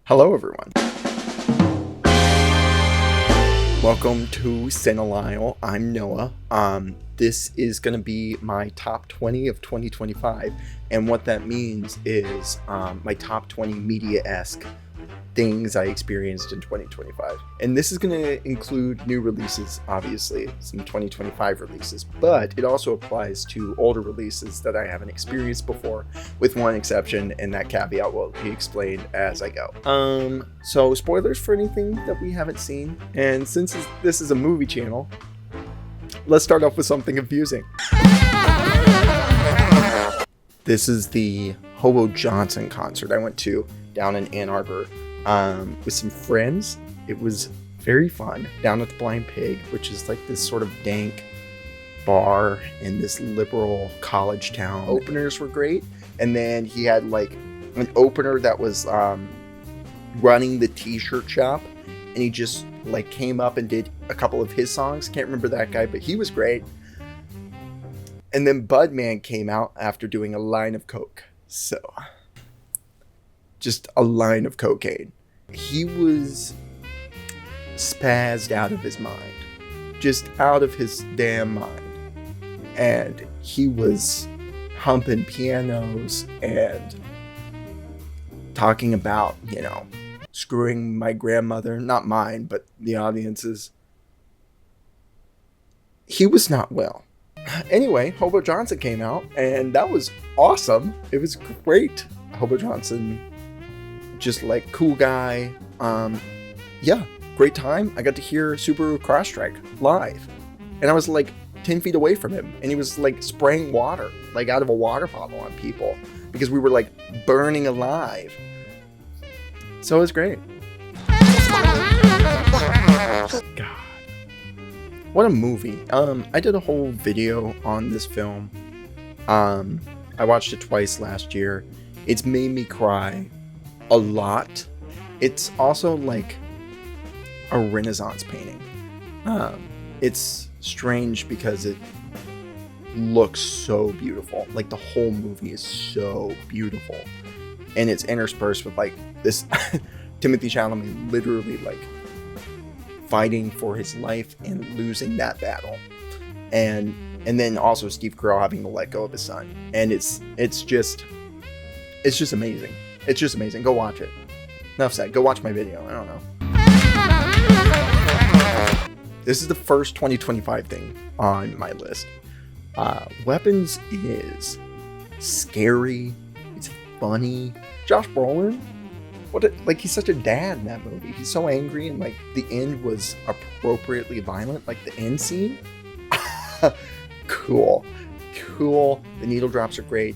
Hello, everyone. Welcome to Cinelisle. I'm Noah. This is going to be my top 20 of 2025, and what that means is my top 20 media-esque things I experienced in 2025. And this is going to include new releases, obviously, some 2025 releases, but it also applies to older releases that I haven't experienced before, with one exception, and that caveat will be explained as I go. So spoilers for anything that we haven't seen, and since this is a movie channel, let's start off with something confusing. This is the Hobo Johnson concert I went to down in Ann Arbor with some friends. It was very fun down at the Blind Pig, which is like this sort of dank bar in this liberal college town. Openers were great, and then he had like an opener that was running the t-shirt shop, and he just like came up and did a couple of his songs. Can't remember that guy, but he was great. And then Budman came out after doing a line of coke. So just a line of cocaine. He was spazzed out of his mind. Just out of his damn mind. And he was humping pianos and talking about, screwing my grandmother. Not mine, but the audience's. He was not well. Anyway, Hobo Johnson came out, and that was awesome. It was great. Hobo Johnson, just like cool guy. Yeah, great time. I got to hear Subaru Crosstrike live, and I was like 10 feet away from him, and he was like spraying water like out of a water bottle on people because we were like burning alive. So it was great. God, what a movie. I did a whole video on this film. I watched it twice last year. It's made me cry a lot. It's also like a Renaissance painting. It's strange because it looks so beautiful. Like the whole movie is so beautiful, and it's interspersed with like this Timothy Chalamet literally like fighting for his life and losing that battle, and then also Steve Carell having to let go of his son, and it's just amazing. It's just amazing. Go watch it. Enough said. Go watch my video. I don't know. This is the first 2025 thing on my list. Weapons is scary. It's funny. Josh Brolin, he's such a dad in that movie. He's so angry, and like the end was appropriately violent. Like the end scene. Cool. The needle drops are great.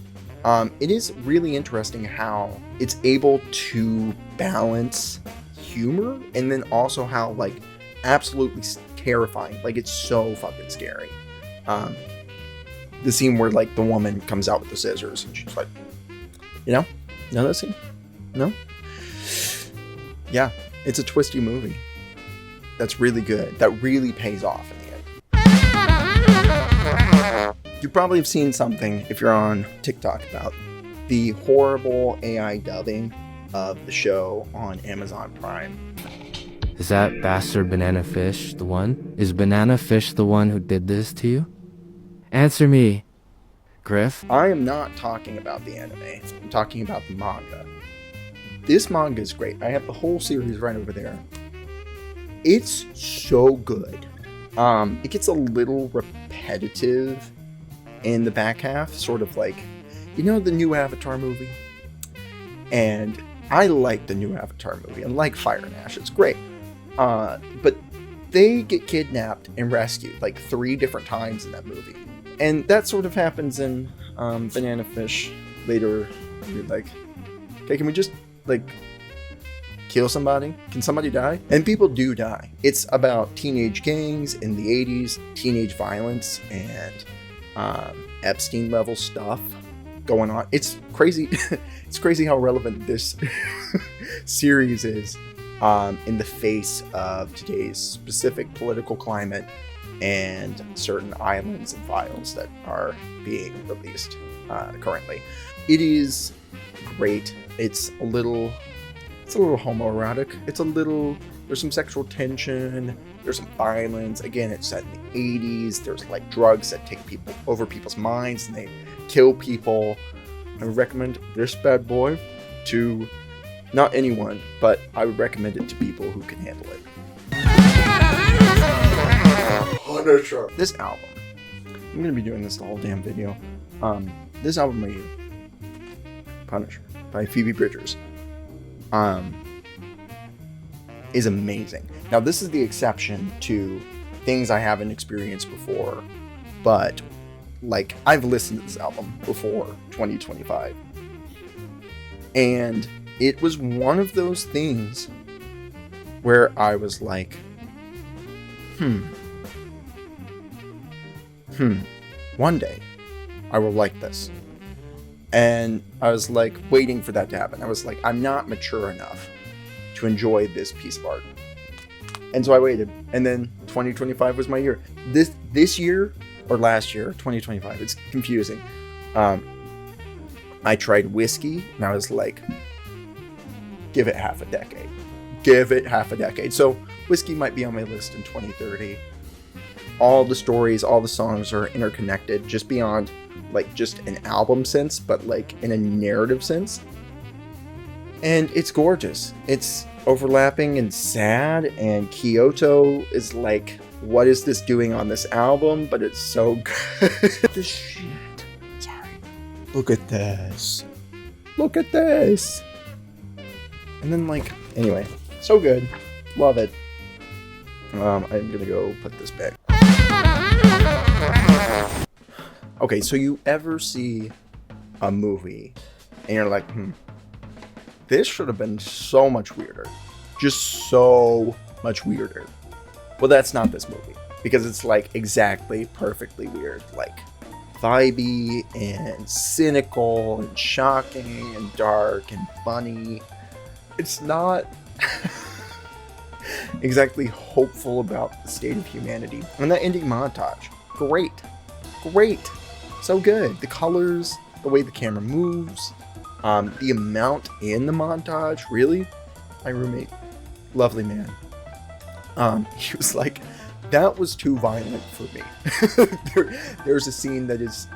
It is really interesting how it's able to balance humor and then also how like absolutely terrifying. Like it's so fucking scary. The scene where like the woman comes out with the scissors and she's like, know that scene? No? Yeah, it's a twisty movie. That's really good. That really pays off in the end. You probably have seen something, if you're on TikTok, about the horrible AI dubbing of the show on Amazon Prime. Is that bastard Banana Fish the one? Is Banana Fish the one who did this to you? Answer me, Griff. I am not talking about the anime. I'm talking about the manga. This manga is great. I have the whole series right over there. It's so good. It gets a little repetitive in the back half, sort of like, the new Avatar movie? And I like the new Avatar movie. I like Fire and Ash. It's great. But they get kidnapped and rescued like 3 different times in that movie. And that sort of happens in Banana Fish later. You're like, okay, can we just like kill somebody? Can somebody die? And people do die. It's about teenage gangs in the 80s, teenage violence, and Epstein level stuff going on. It's crazy. It's crazy how relevant this series is in the face of today's specific political climate and certain islands and files that are being released currently. It is great. It's a little It's a little homoerotic. There's some sexual tension. There's some violence. Again, it's set in the 80s. There's like drugs that take people over people's minds and they kill people. I would recommend this bad boy to not anyone, but I would recommend it to people who can handle it. Punisher. This album, I'm gonna be doing this the whole damn video. This album right here, Punisher by Phoebe Bridgers, is amazing. Now this is the exception to things I haven't experienced before, but like I've listened to this album before 2025, and it was one of those things where I was like, one day I will like this. And I was like waiting for that to happen. I was like, I'm not mature enough to enjoy this piece of art. And so I waited. And then 2025 was my year. This year or last year, 2025, it's confusing. I tried whiskey and I was like, give it half a decade. Give it half a decade. So whiskey might be on my list in 2030. All the stories, all the songs are interconnected just beyond like just an album sense, but like in a narrative sense. And it's gorgeous. It's overlapping and sad, and Kyoto is like, what is this doing on this album? But it's so good. This shit. Sorry. Look at this. Look at this. And then like, anyway, so good. Love it. I'm gonna go put this back. Okay, so you ever see a movie and you're like, this should have been so much weirder. Just so much weirder. Well, that's not this movie, because it's like exactly perfectly weird. Like vibey and cynical and shocking and dark and funny. It's not exactly hopeful about the state of humanity. And that ending montage, great. So good. The colors, the way the camera moves, the amount in the montage, really. My roommate, lovely man, he was like, that was too violent for me. There's a scene that is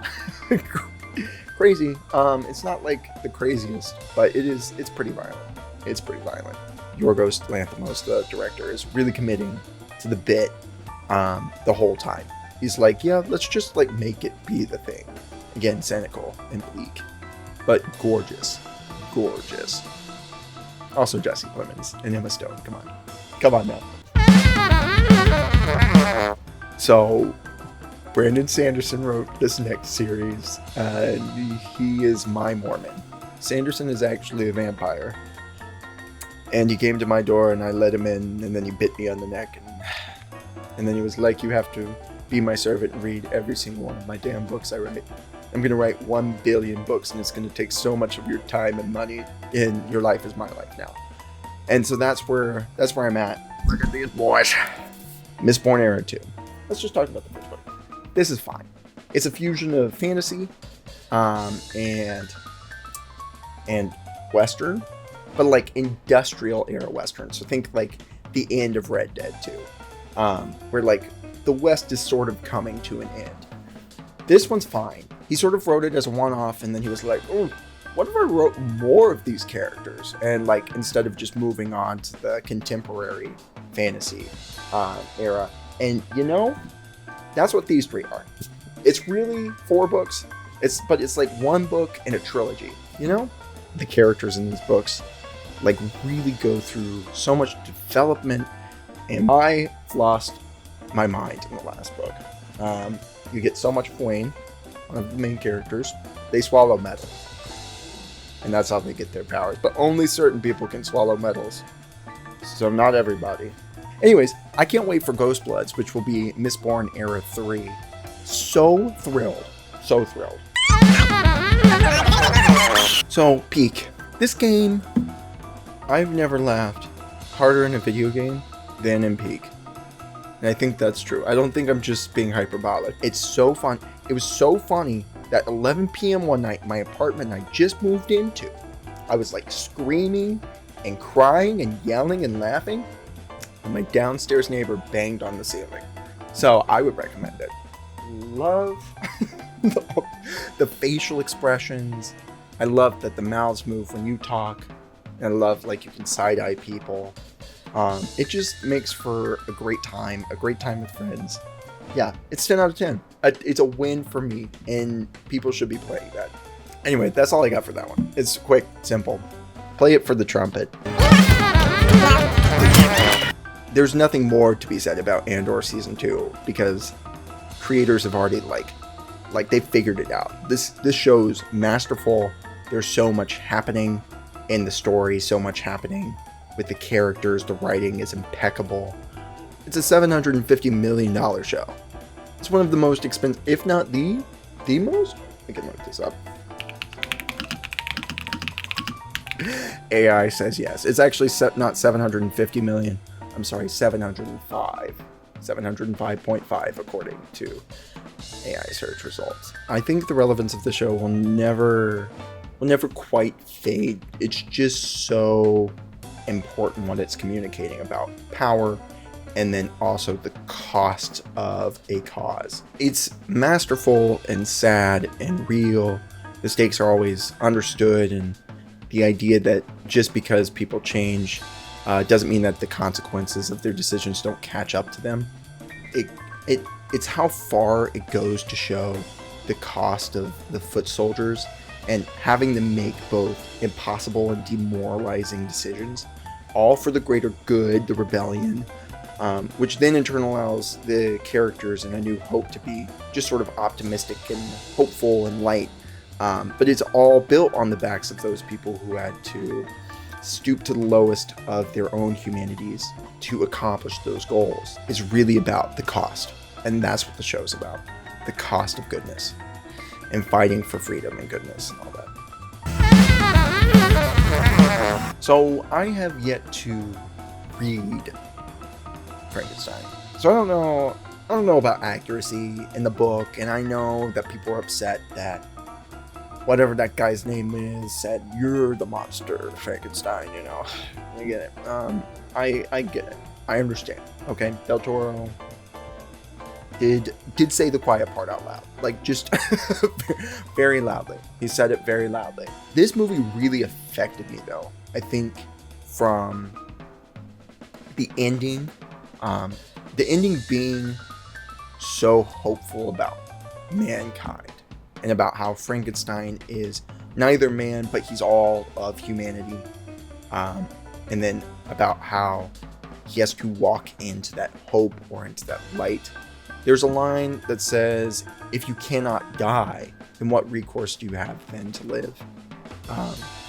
crazy. It's not like the craziest, but it's pretty violent. It's pretty violent. Yorgos Lanthimos, the director, is really committing to the bit the whole time. He's like, yeah, let's just like make it be the thing. Again, cynical and bleak, but gorgeous. Also Jesse Plemons and Emma Stone. Come on now. So Brandon Sanderson wrote this next series, and he is my Mormon. Sanderson is actually a vampire, and he came to my door and I let him in, and then he bit me on the neck, and then he was like, you have to be my servant and read every single one of my damn books I write. I'm going to write 1 billion books, and it's going to take so much of your time and money, and your life is my life now. And so that's where I'm at. Look at these boys. Mistborn Era 2. Let's just talk about the first book. This is fine. It's a fusion of fantasy and Western, but like industrial era Western. So think like the end of Red Dead 2, where like the West is sort of coming to an end. This one's fine. He sort of wrote it as a one-off, and then he was like, oh, what if I wrote more of these characters? And like, instead of just moving on to the contemporary fantasy era. And you know, that's what these 3 are. It's really 4 books. But it's like 1 book in a trilogy, you know? The characters in these books like really go through so much development, and I lost my mind in the last book. You get so much Fwain, one of the main characters. They swallow metal, and that's how they get their powers. But only certain people can swallow metals, so not everybody. Anyways, I can't wait for Ghostbloods, which will be Mistborn Era 3. So thrilled. So, Peak. This game, I've never laughed harder in a video game than in Peak. And I think that's true. I don't think I'm just being hyperbolic. It's so fun. It was so funny that 11 p.m. one night in my apartment I just moved into, I was like screaming and crying and yelling and laughing, and my downstairs neighbor banged on the ceiling. So I would recommend it. Love the facial expressions. I love that the mouths move when you talk. And I love like you can side-eye people. It just makes for a great time with friends. Yeah, it's 10 out of 10. It's a win for me, and people should be playing that. Anyway, that's all I got for that one. It's quick, simple. Play it for the trumpet. There's nothing more to be said about Andor Season 2, because creators have already, like they figured it out. This show's masterful. There's so much happening in the story, so much happening with the characters. The writing is impeccable. It's a $750 million show. It's one of the most expensive, if not the most. I can look this up. AI says yes. It's actually not 750 million. I'm sorry, 705. 705.5 according to AI search results. I think the relevance of the show will never quite fade. It's just so important what it's communicating about power, and then also the cost of a cause. It's masterful and sad and real. The stakes are always understood, and the idea that just because people change doesn't mean that the consequences of their decisions don't catch up to them. It's how far it goes to show the cost of the foot soldiers and having them make both impossible and demoralizing decisions, all for the greater good, the rebellion, which then in turn allows the characters in A New Hope to be just sort of optimistic and hopeful and light. But it's all built on the backs of those people who had to stoop to the lowest of their own humanities to accomplish those goals. It's really about the cost. And that's what the show's about. The cost of goodness. And fighting for freedom and goodness and all that. So I have yet to read Frankenstein. So I don't know about accuracy in the book, and I know that people are upset that whatever that guy's name is said, "You're the monster, Frankenstein," you know. I get it. I get it. I understand. Okay, Del Toro did say the quiet part out loud, like just very loudly. He said it very loudly. This movie really affected me, though. I think from the ending being so hopeful about mankind and about how Frankenstein is neither man, but he's all of humanity. And then about how he has to walk into that hope or into that light. There's a line that says, if you cannot die, then what recourse do you have then to live?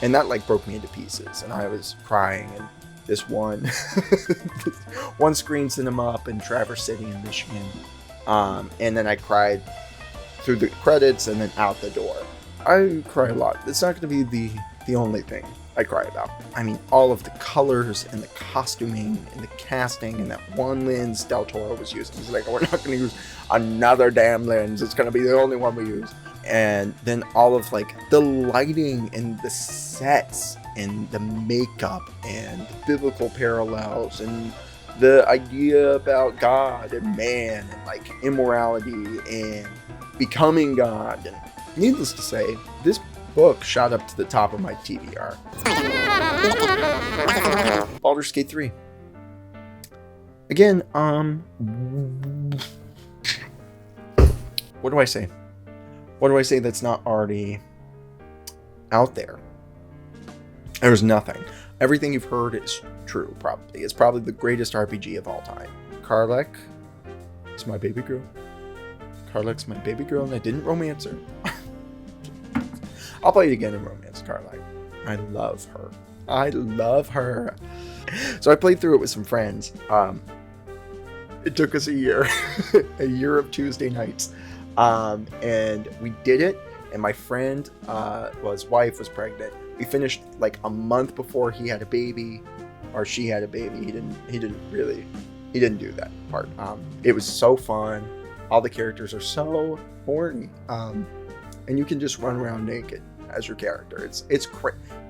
And that like broke me into pieces, and I was crying, and this one screen cinema up in Traverse City in Michigan. And then I cried through the credits and then out the door. I cry a lot. It's not going to be the only thing I cry about. I mean, all of the colors and the costuming and the casting and that one lens Del Toro was using. He's like, we're not going to use another damn lens. It's going to be the only one we use. And then all of like the lighting and the sets and the makeup and the biblical parallels and the idea about God and man and like immorality and becoming God. And needless to say, this book shot up to the top of my TBR. Baldur's Gate 3. Again, what do I say? What do I say that's not already out there? There's nothing. Everything you've heard is true, probably. It's probably the greatest RPG of all time. Karlach is my baby girl. Karlach's my baby girl, and I didn't romance her. I'll play it again in romance, Karlach. I love her. I love her. So I played through it with some friends. It took us a year. A year of Tuesday nights. And we did it, and my friend, his wife was pregnant. We finished like a month before he had a baby, or she had a baby. He didn't do that part. It was so fun. All the characters are so horny. And you can just run around naked. as your character.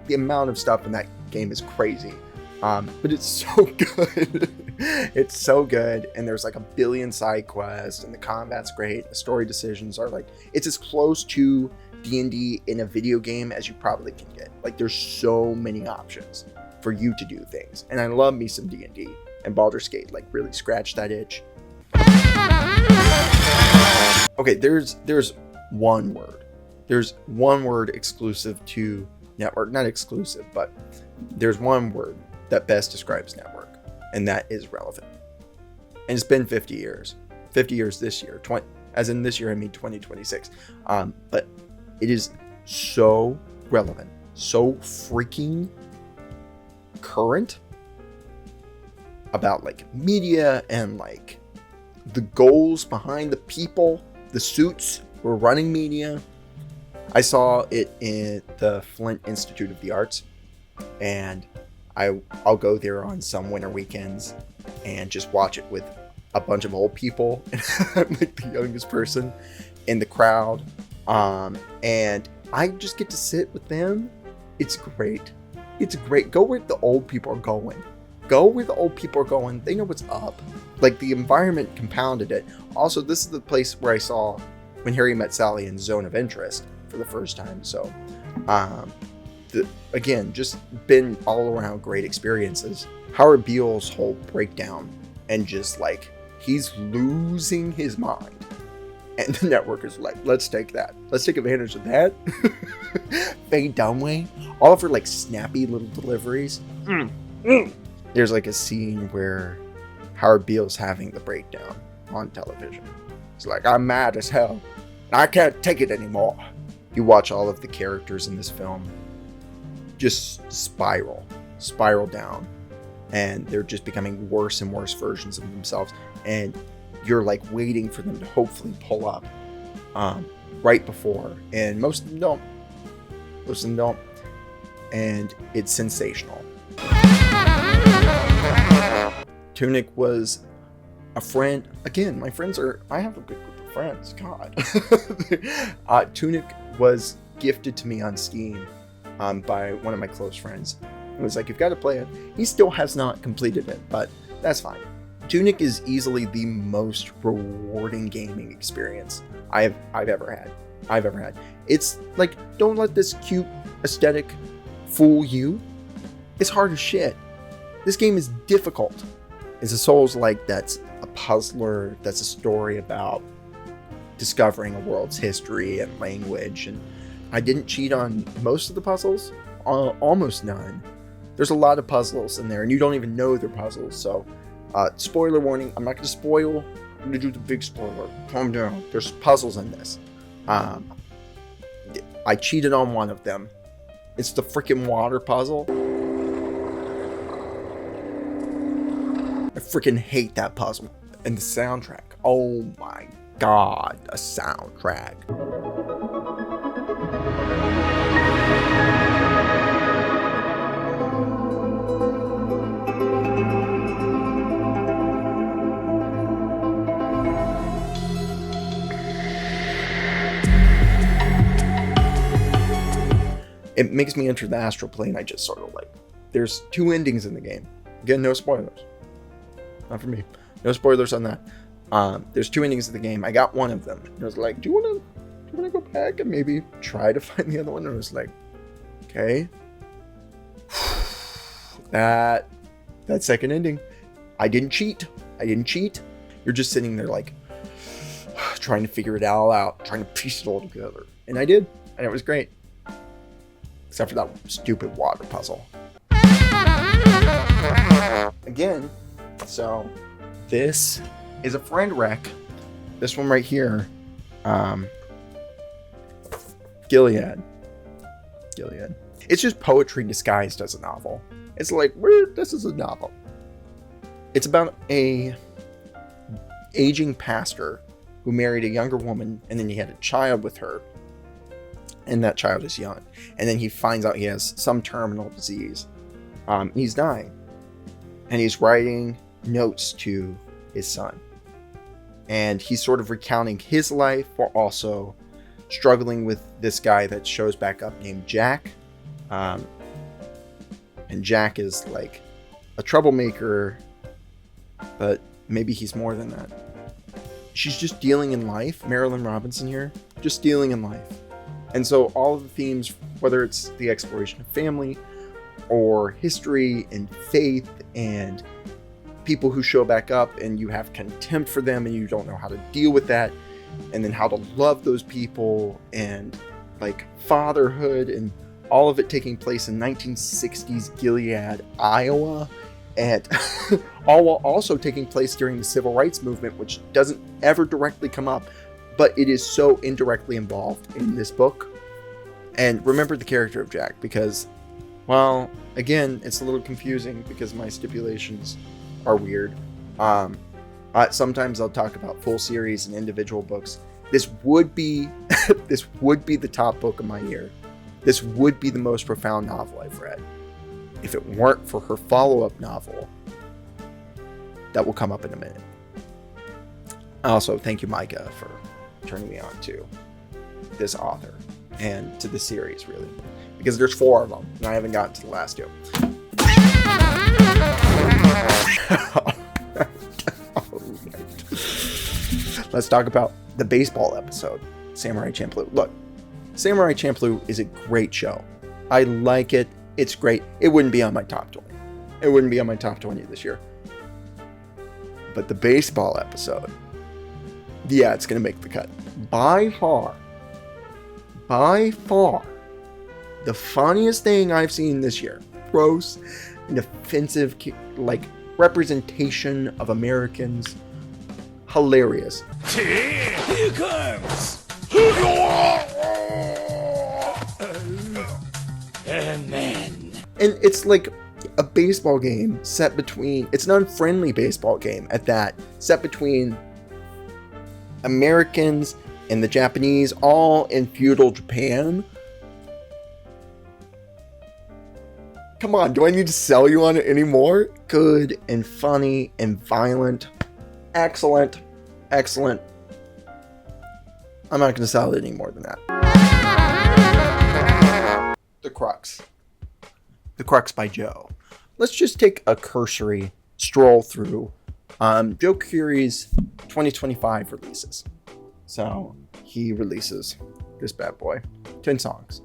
The amount of stuff in that game is crazy, but it's so good. It's so good, and there's like a billion side quests, and the combat's great. The story decisions are like, it's as close to D&D in a video game as you probably can get. Like, there's so many options for you to do things, and I love me some D&D, and Baldur's Gate like really scratched that itch. Okay, there's one word. There's one word exclusive to Network. Not exclusive, but there's one word that best describes Network, and that is relevant. And it's been 50 years. 50 years this year. As in this year, I mean 2026. But it is so relevant, so freaking current about like media and like the goals behind the people, the suits who are running media. I saw it in the Flint Institute of the Arts, and I'll go there on some winter weekends and just watch it with a bunch of old people. I'm like the youngest person in the crowd, and I just get to sit with them. It's great. It's great. Go where the old people are going. Go where the old people are going. They know what's up. Like, the environment compounded it. Also, this is the place where I saw When Harry Met Sally in Zone of Interest for the first time. So, again, just been all around great experiences. Howard Beale's whole breakdown, and just like, he's losing his mind. And the network is like, let's take that. Let's take advantage of that. Faye Dunaway, all of her like snappy little deliveries. There's like a scene where Howard Beale's having the breakdown on television. It's like, I'm mad as hell. I can't take it anymore. You watch all of the characters in this film just spiral down, and they're just becoming worse and worse versions of themselves, and you're like waiting for them to hopefully pull up right before, and most of them don't, and it's sensational. Tunic was a friend. Again, I have a good group of friends, God. Tunic was gifted to me on Steam by one of my close friends. It was like, you've got to play it. He still has not completed it, but that's fine. Tunic is easily the most rewarding gaming experience I've ever had. It's like, don't let this cute aesthetic fool you. It's hard as shit. This game is difficult. It's a Souls-like that's a puzzler, that's a story about discovering a world's history and language, and I didn't cheat on most of the puzzles, almost none. There's a lot of puzzles in there, and you don't even know they're puzzles, so spoiler warning, I'm not going to spoil. I'm going to do the big spoiler. Calm down. There's puzzles in this. I cheated on one of them. It's the freaking water puzzle. I freaking hate that puzzle. And the soundtrack. Oh my God, the soundtrack. It makes me enter the astral plane. I just sort of like, there's 2 endings in the game. Again, no spoilers. Not for me. No spoilers on that. There's 2 endings of the game. I got one of them. And I was like, do you want to go back and maybe try to find the other one? And I was like, okay. That second ending, I didn't cheat. You're just sitting there like trying to figure it all out, trying to piece it all together. And I did, and it was great. Except for that stupid water puzzle. Again, so this is a friend rec. This one right here. Gilead. It's just poetry disguised as a novel. It's like, this is a novel. It's about a aging pastor who married a younger woman, and then he had a child with her. And that child is young. And then he finds out he has some terminal disease. He's dying. And he's writing notes to his son. And he's sort of recounting his life, while also struggling with this guy that shows back up named Jack. And Jack is like a troublemaker, but maybe he's more than that. She's just dealing in life. Marilyn Robinson here, just dealing in life. And so all of the themes, whether it's the exploration of family or history and faith and people who show back up and you have contempt for them and you don't know how to deal with that, and then how to love those people, and like fatherhood, and all of it taking place in 1960s Gilead, Iowa, and all while also taking place during the civil rights movement, which doesn't ever directly come up, but it is so indirectly involved in this book. And remember the character of Jack, because, well, again, it's a little confusing because my stipulations are weird. Sometimes I'll talk about full series and individual books. This would be the top book of my year. This would be the most profound novel I've read, if it weren't for her follow-up novel that will come up in a minute. Also, thank you, Micah, for turning me on to this author and to the series, really, because there's 4 of them and I haven't gotten to the last 2. Let's talk about the baseball episode, Samurai Champloo. Look, Samurai Champloo is a great show. I like it. It's great. It wouldn't be on my top 20. It wouldn't be on my top 20 this year. But the baseball episode, yeah, it's going to make the cut. By far, the funniest thing I've seen this year. Gross and offensive, like, representation of Americans. Hilarious. Here comes! And then... And it's like a baseball game set between... It's an unfriendly baseball game at that. Set between Americans and the Japanese, all in feudal Japan. Come on, do I need to sell you on it anymore? Good and funny and violent. Excellent. Excellent. I'm not going to sell it any more than that. The Crux. The Crux by Joe. Let's just take a cursory stroll through Joe Curie's 2025 releases. So he releases this bad boy. 10 songs.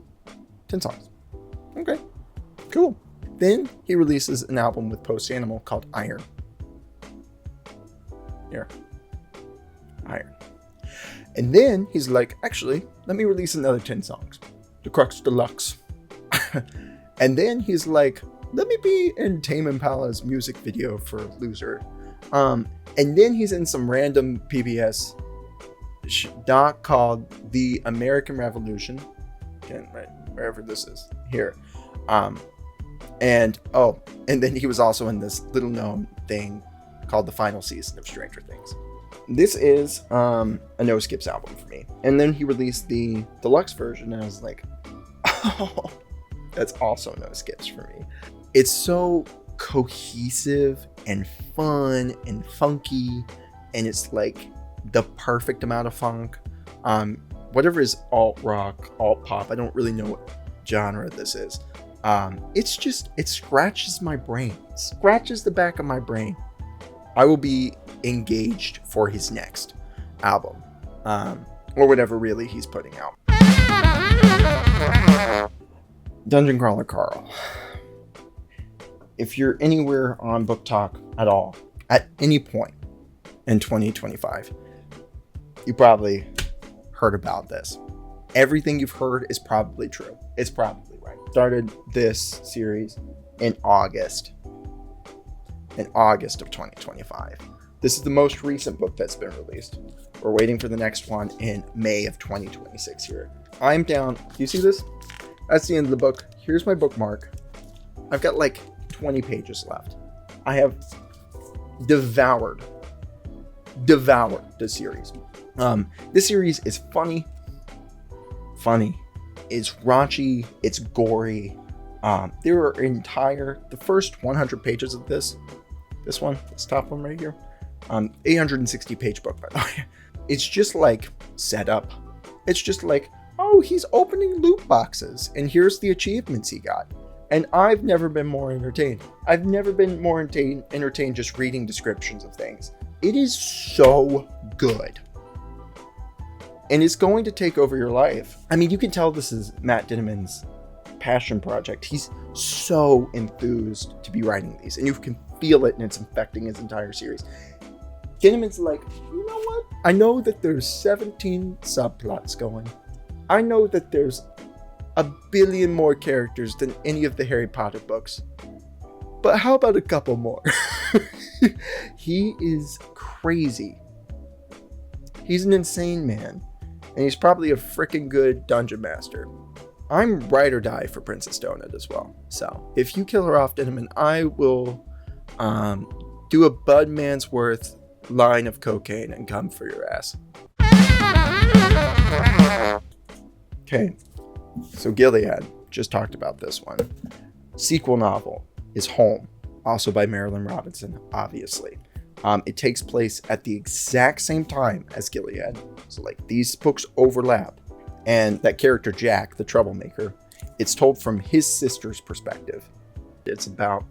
10 songs. Okay. Cool. Then he releases an album with Post Animal called Iron. Here. Iron. And then he's like, actually, let me release another 10 songs. The Crux Deluxe. And then he's like, let me be in Tame Impala's music video for Loser. And then he's in some random PBS doc called The American Revolution. Again, right, wherever this is. Here. And then he was also in this little known thing called The Final Season of Stranger Things. This is a No Skips album for me. And then he released the deluxe version, and I was like, oh, that's also No Skips for me. It's so cohesive and fun and funky, and it's like the perfect amount of funk. Whatever is alt rock, alt pop, I don't really know what genre this is. It scratches my brain, scratches the back of my brain. I will be engaged for his next album, or whatever really he's putting out. Dungeon Crawler Carl. If you're anywhere on Book Talk at all, at any point in 2025, you probably heard about this. Everything you've heard is probably true. It's probably right. Started this series in August of 2025. This is the most recent book that's been released. We're waiting for the next one in May of 2026 here. I'm down. Do you see this? That's the end of the book. Here's my bookmark. I've got like 20 pages left. I have devoured the series. This series is funny. It's raunchy. It's gory. There are the first 100 pages of this top one right here, 860 page book, by the way. It's just like setup It's just like, oh, he's opening loot boxes, and here's the achievements he got. And I've never been more entertained. I've never been more entertained just reading descriptions of things. It is so good. And it's going to take over your life. I mean, you can tell this is Matt Dinniman's passion project. He's so enthused to be writing these, and you can feel it, and it's infecting his entire series. Dinniman's like, you know what? I know that there's 17 subplots going. I know that there's a billion more characters than any of the Harry Potter books. But how about a couple more? He is crazy. He's an insane man. And he's probably a freaking good dungeon master. I'm ride or die for Princess Donut as well. So if you kill her off, Dinniman, I will do a Budman's worth line of cocaine and come for your ass. Okay, so Gilead, just talked about this one. Sequel novel is Home, also by Marilynne Robinson, obviously. It takes place at the exact same time as Gilead. So like these books overlap. And that character, Jack, the troublemaker, it's told from his sister's perspective. It's about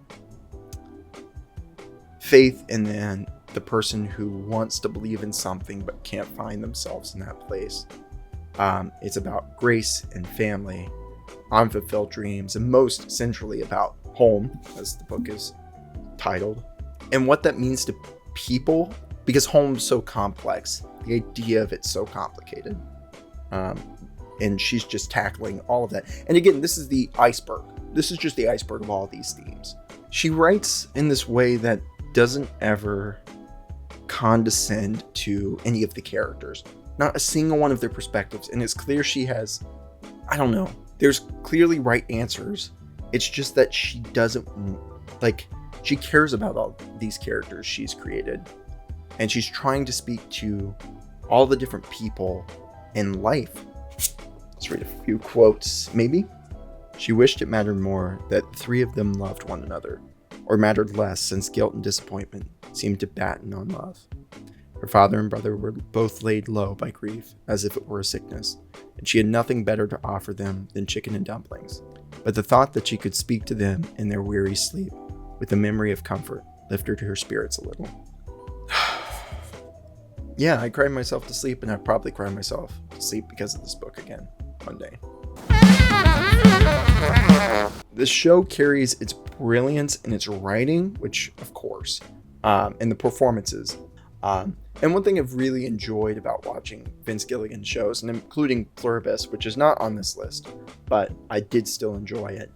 faith and then the person who wants to believe in something but can't find themselves in that place. It's about grace and family, unfulfilled dreams, and most centrally about home, as the book is titled, and what that means to people, because home's so complex. The idea of it's so complicated. And she's just tackling all of that. And again, this is the iceberg. This is just the iceberg of all of these themes. She writes in this way that doesn't ever condescend to any of the characters. Not a single one of their perspectives. And it's clear she has, I don't know, there's clearly right answers. It's just that she doesn't, she cares about all these characters she's created. And she's trying to speak to all the different people in life. Let's read a few quotes, maybe. She wished it mattered more that the three of them loved one another, or mattered less since guilt and disappointment seemed to batten on love. Her father and brother were both laid low by grief, as if it were a sickness, and she had nothing better to offer them than chicken and dumplings. But the thought that she could speak to them in their weary sleep, with the memory of comfort, lifted her spirits a little. Yeah, I cried myself to sleep, and I'll probably cry myself to sleep because of this book again, one day. This show carries its brilliance in its writing, which, of course, and the performances. And one thing I've really enjoyed about watching Vince Gilligan shows, and including Pluribus, which is not on this list, but I did still enjoy it,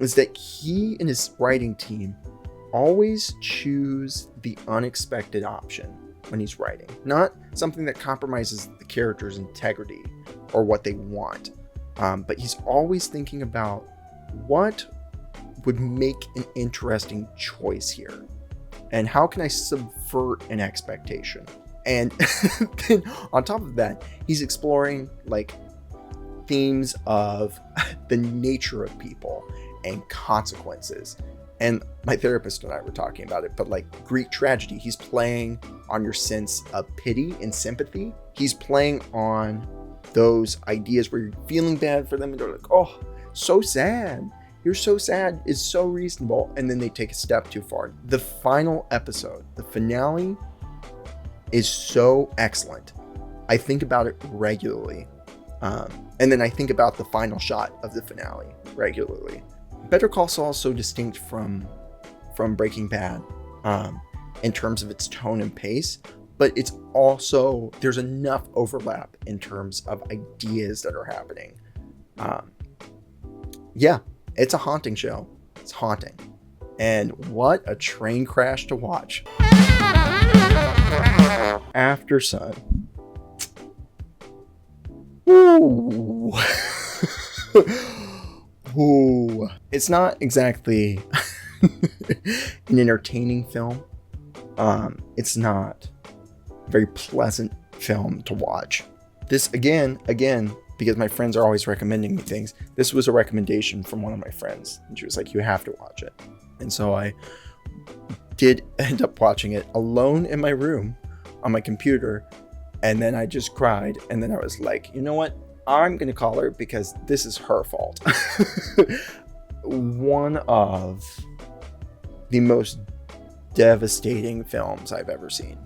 is that he and his writing team always choose the unexpected option when he's writing. Not something that compromises the character's integrity or what they want, but he's always thinking about what would make an interesting choice here. And how can I subvert an expectation? And then on top of that, he's exploring themes of the nature of people and consequences. And my therapist and I were talking about it, but Greek tragedy, he's playing on your sense of pity and sympathy. He's playing on those ideas where you're feeling bad for them and they're like, oh, so sad. You're so sad is so reasonable. And then they take a step too far. The final episode, the finale, is so excellent. I think about it regularly. And then I think about the final shot of the finale regularly. Better Call Saul is so distinct from Breaking Bad in terms of its tone and pace, but it's also, there's enough overlap in terms of ideas that are happening. Yeah, it's a haunting show. It's haunting. And what a train crash to watch. After Sun. Ooh. Ooh. It's not exactly an entertaining film. It's not a very pleasant film to watch. This again, because my friends are always recommending me things, this was a recommendation from one of my friends. And she was like, you have to watch it. And so I did end up watching it alone in my room on my computer. And then I just cried. And then I was like, you know what? I'm going to call her because this is her fault. One of the most devastating films I've ever seen.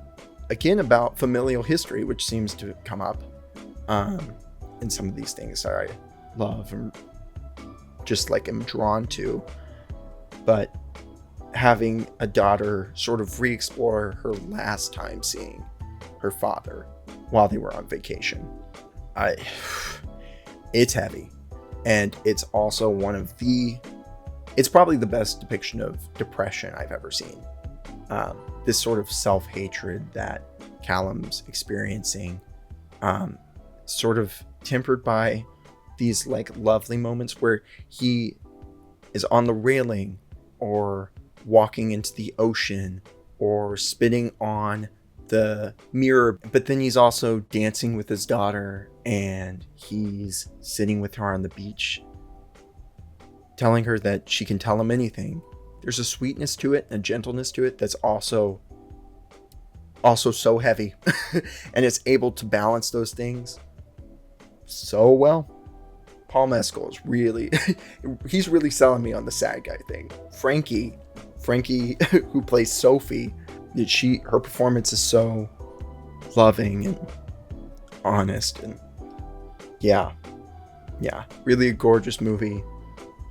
Again, about familial history, which seems to come up in some of these things that I love and just like am drawn to. But having a daughter sort of re-explore her last time seeing her father while they were on vacation. It's heavy. And it's also it's probably the best depiction of depression I've ever seen. This sort of self-hatred that Callum's experiencing, sort of tempered by these like lovely moments where he is on the railing or walking into the ocean or spitting on the mirror, but then he's also dancing with his daughter and he's sitting with her on the beach, telling her that she can tell him anything. There's a sweetness to it, a gentleness to it that's also so heavy. And it's able to balance those things so well. Paul Mescal is really, he's really selling me on the sad guy thing. Frankie, who plays Sophie, her performance is so loving and honest, and yeah, really a gorgeous movie.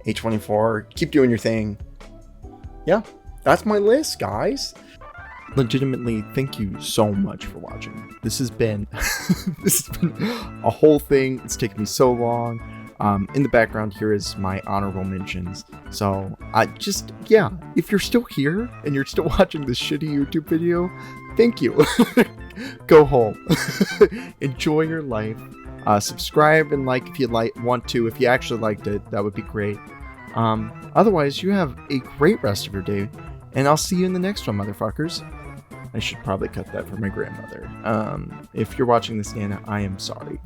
A24, keep doing your thing. Yeah, that's my list, guys. Legitimately, thank you so much for watching. This has been a whole thing. It's taken me so long. In the background here is my honorable mentions. So if you're still here and you're still watching this shitty YouTube video, thank you. Go home. Enjoy your life. Subscribe and like if you want to. If you actually liked it, that would be great. Otherwise, you have a great rest of your day, and I'll see you in the next one, motherfuckers. I should probably cut that for my grandmother. If you're watching this, Nana, I am sorry.